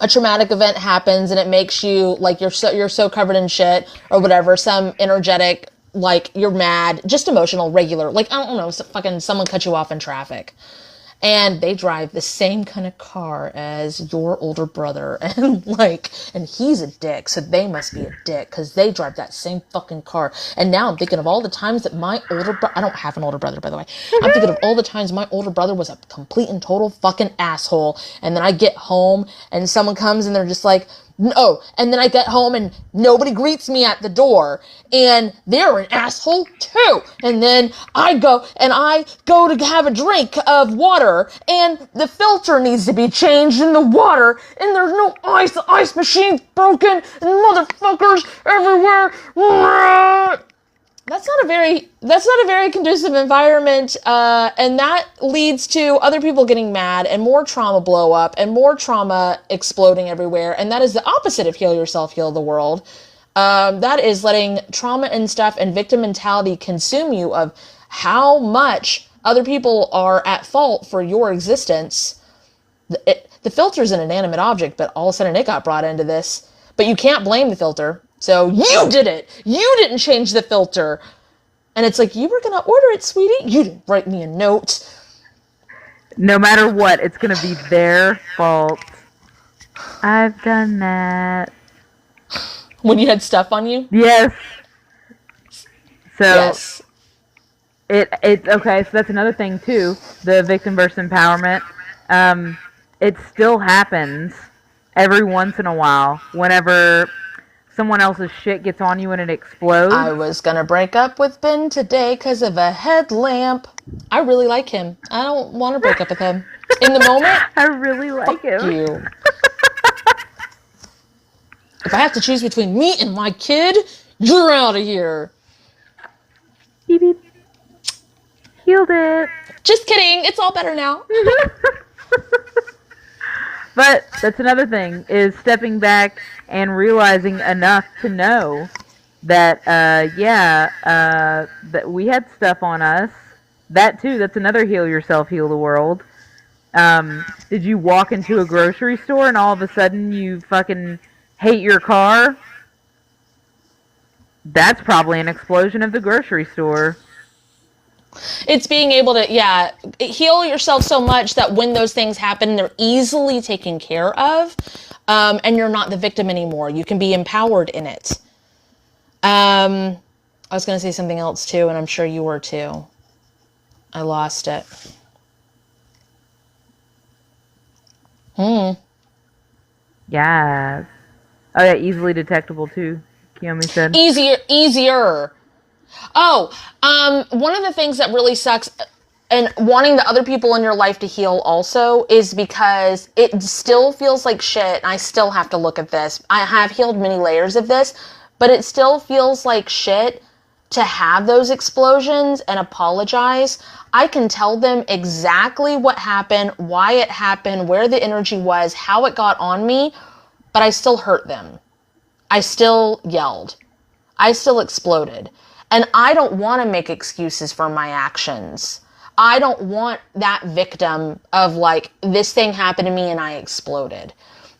B: a traumatic event happens and it makes you like you're so covered in shit or whatever, some energetic, like you're mad, just emotional, regular, like I don't know, fucking someone cut you off in traffic and they drive the same kind of car as your older brother and he's a dick, so they must be a dick because they drive that same fucking car. And now I'm thinking of all the times that my older brother, I don't have an older brother, by the way. I'm thinking of all the times my older brother was a complete and total fucking asshole. And then I get home and someone comes and they're just like, no. And then I get home and nobody greets me at the door and they're an asshole too. And then I go to have a drink of water and the filter needs to be changed in the water and there's no ice. The ice machine's broken and motherfuckers everywhere. That's not a very conducive environment, and that leads to other people getting mad and more trauma blow up and more trauma exploding everywhere. And that is the opposite of heal yourself, heal the world. That is letting trauma and stuff and victim mentality consume you of how much other people are at fault for your existence. The filter's an inanimate object, but all of a sudden it got brought into this. But you can't blame the filter. So you did it. You didn't change the filter. And it's like, you were going to order it, sweetie. You didn't write me a note.
A: No matter what, it's going to be their fault. I've done that.
B: When you had stuff on you?
A: Yes. So,
B: yes.
A: It's okay, so that's another thing, too. The victim versus empowerment. It still happens every once in a while whenever someone else's shit gets on you and it explodes.
B: I was going to break up with Ben today because of a headlamp. I really like him. I don't want to break up with him. In the moment,
A: I really like him.
B: You. If I have to choose between me and my kid, you're out of here.
A: Beep, beep. Healed it.
B: Just kidding. It's all better now.
A: But that's another thing, is stepping back and realizing enough to know that, that we had stuff on us. That, too, that's another heal yourself, heal the world. Did you walk into a grocery store and all of a sudden you fucking hate your car? That's probably an explosion of the grocery store.
B: It's being able to, heal yourself so much that when those things happen, they're easily taken care of, and you're not the victim anymore. You can be empowered in it. I was going to say something else, too, and I'm sure you were, too. I lost it.
A: Yes. Oh, yeah, easily detectable, too, Kiyomi said.
B: Easier. Oh, one of the things that really sucks and wanting the other people in your life to heal also is because it still feels like shit. And I still have to look at this. I have healed many layers of this, but it still feels like shit to have those explosions and apologize. I can tell them exactly what happened, why it happened, where the energy was, how it got on me, but I still hurt them. I still yelled. I still exploded. And I don't want to make excuses for my actions. I don't want that victim of like, this thing happened to me and I exploded.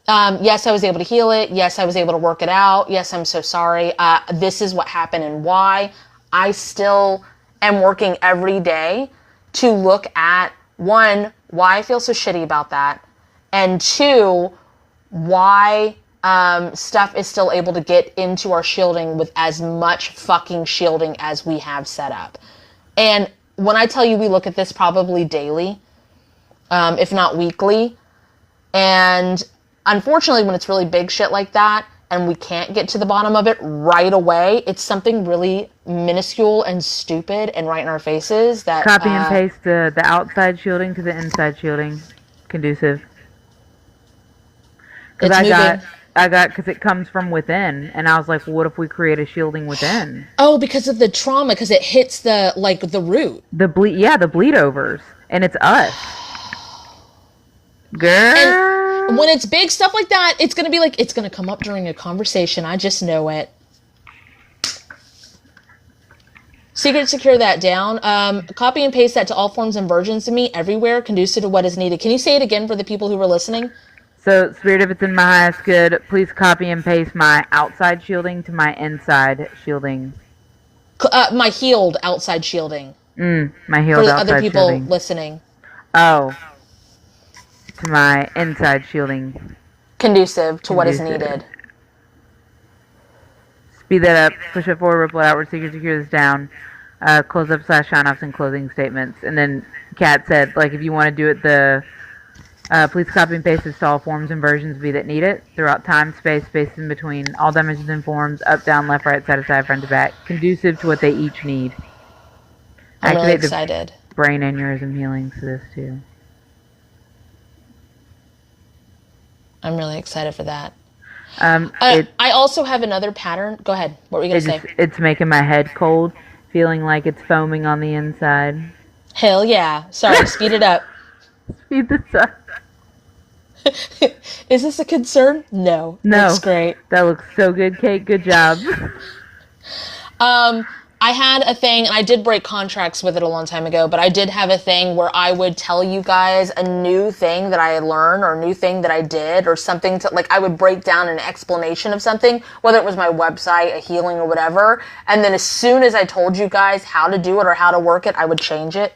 B: Yes, I was able to heal it. Yes, I was able to work it out. Yes, I'm so sorry. This is what happened and why. I still am working every day to look at, one, why I feel so shitty about that. And two, why stuff is still able to get into our shielding with as much fucking shielding as we have set up. And when I tell you we look at this probably daily, if not weekly, and unfortunately when it's really big shit like that and we can't get to the bottom of it right away, it's something really minuscule and stupid and right in our faces that...
A: Copy and paste the outside shielding to the inside shielding. Conducive. Because because it comes from within, and I was like, well, what if we create a shielding within?
B: Oh, because of the trauma, because it hits the root.
A: The bleed overs, and it's us. Girl.
B: And when it's big stuff like that, it's going to be like, it's going to come up during a conversation. I just know it. Secret, secure that down. Copy and paste that to all forms and versions of me everywhere, conducive to what is needed. Can you say it again for the people who were listening?
A: So, Spirit, if it's in my highest good, please copy and paste my outside shielding to my inside shielding.
B: My healed outside shielding.
A: My healed outside shielding. For
B: other people listening.
A: Oh. To my inside shielding.
B: Conducive to what is needed.
A: Speed that up, push it forward, ripple it outward, secure this down. Close up / shine offs and closing statements. And then Kat said, like, if you want to do it please copy and paste this to all forms and versions of you that need it, throughout time, space in between, all dimensions and forms, up, down, left, right, side to side, front to back, conducive to what they each need.
B: I'm really excited.
A: The brain aneurysm healing for this, too.
B: I'm really excited for that. I also have another pattern. Go ahead. What were you going to say?
A: It's making my head cold. feeling like it's foaming on the inside.
B: Hell yeah. Sorry, speed it up.
A: Speed this up.
B: Is this a concern? No.
A: No.
B: Looks great.
A: That looks so good, Kate. Good job.
B: I had a thing, and I did break contracts with it a long time ago, but I did have a thing where I would tell you guys a new thing that I had learned or a new thing that I did or something to, like, I would break down an explanation of something, whether it was my website, a healing, or whatever, and then as soon as I told you guys how to do it or how to work it, I would change it.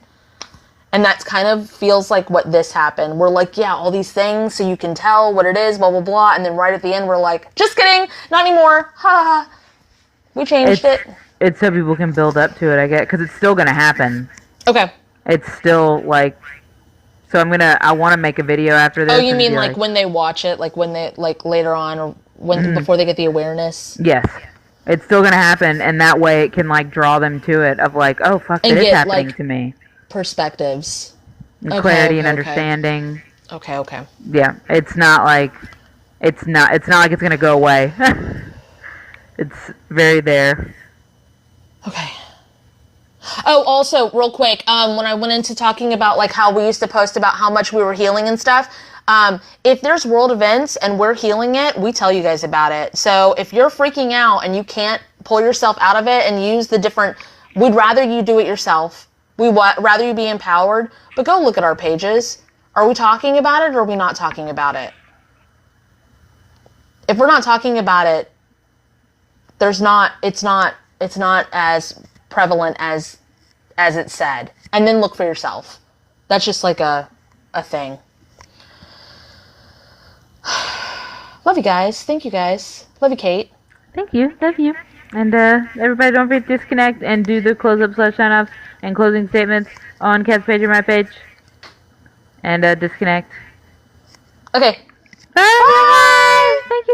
B: And that's kind of feels like what this happened. We're like, yeah, all these things so you can tell what it is, blah, blah, blah, and then right at the end we're like, just kidding, not anymore, ha ha. We changed it.
A: It's so people can build up to it, I guess, because it's still going to happen.
B: Okay.
A: It's still, like, so I want to make a video after this.
B: Oh, you mean like when they watch it, like when they, like later on, or when, before they get the awareness?
A: Yes. It's still going to happen, and that way it can, like, draw them to it of, like, oh, fuck,
B: and
A: it is happening
B: like,
A: to me.
B: Perspectives.
A: And clarity and understanding.
B: Okay.
A: Yeah. It's not like it's going to go away. It's very there.
B: Okay. Oh, also, real quick, when I went into talking about, like, how we used to post about how much we were healing and stuff, if there's world events and we're healing it, we tell you guys about it. So if you're freaking out and you can't pull yourself out of it and use the different, we'd rather you do it yourself. We'd rather you be empowered, but go look at our pages. Are we talking about it or are we not talking about it? If we're not talking about it, it's not as prevalent as it's said. And then look for yourself. That's just like a thing. Love you guys. Thank you guys. Love you, Kate.
A: Thank you. Love you. And everybody don't forget to disconnect and do the close-up/sign-offs and closing statements on Kat's page or my page. And disconnect.
B: Okay.
A: Bye! Bye! Thank you.